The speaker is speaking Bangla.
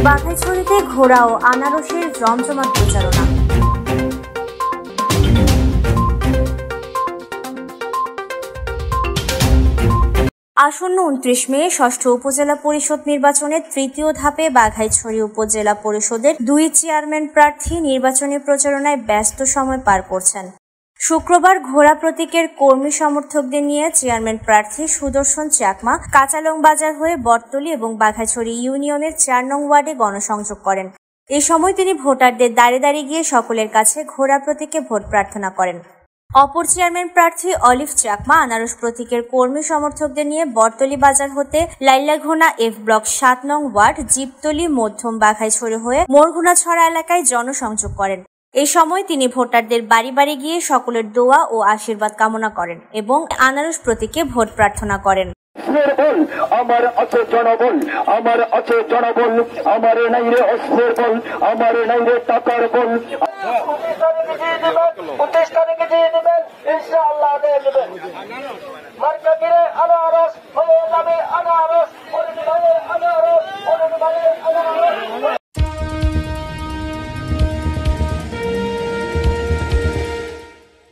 বাঘাইছড়িতে ঘোড়া ও আনারসের জমজমাট প্রচারণা। আসন্ন 29 মে ষষ্ঠ উপজেলা পরিষদ নির্বাচনের তৃতীয় ধাপে বাঘাইছড়ি উপজেলা পরিষদের 2 চেয়ারম্যান প্রার্থী নির্বাচনী প্রচারণায় ব্যস্ত সময় পার করছেন। শুক্রবার ঘোড়া প্রতীকের কর্মী সমর্থকদের নিয়ে চেয়ারম্যান প্রার্থী সুদর্শন চাকমা কাঁচালং বাজার হয়ে বটতলী এবং বাঘাইছড়ি ইউনিয়নের 4 নং ওয়ার্ডে গণসংযোগ করেন। এই সময় তিনি ভোটারদের দাঁড়িয়ে দাঁড়িয়ে গিয়ে সকলের কাছে ঘোড়া প্রতীকে ভোট প্রার্থনা করেন। অপর চেয়ারম্যান প্রার্থী অলিভ চাকমা আনারস প্রতীকের কর্মী সমর্থকদের নিয়ে বটতলী বাজার হতে লাইলাঘোনা এফ ব্লক 7 নং ওয়ার্ড জীবতলী মধ্যম বাঘাইছড়ি হয়ে মোরঘুনাছড়া এলাকায় জনসংযোগ করেন। এই সময় তিনি ভোটারদের বাড়ি বাড়ি গিয়ে সকলের দোয়া ও আশীর্বাদ কামনা করেন এবং আনারস প্রতীকে ভোট প্রার্থনা করেন। আমার আছে জনবল, আমার আছে জনবল, আমার নাই রে অস্ত্রের বল, আমার নাই রে টাকার বল। 29 তারিখে দিয়ে দেবেন, ইনশাআল্লাহ দিয়ে দেবেন। মার্কা গিরে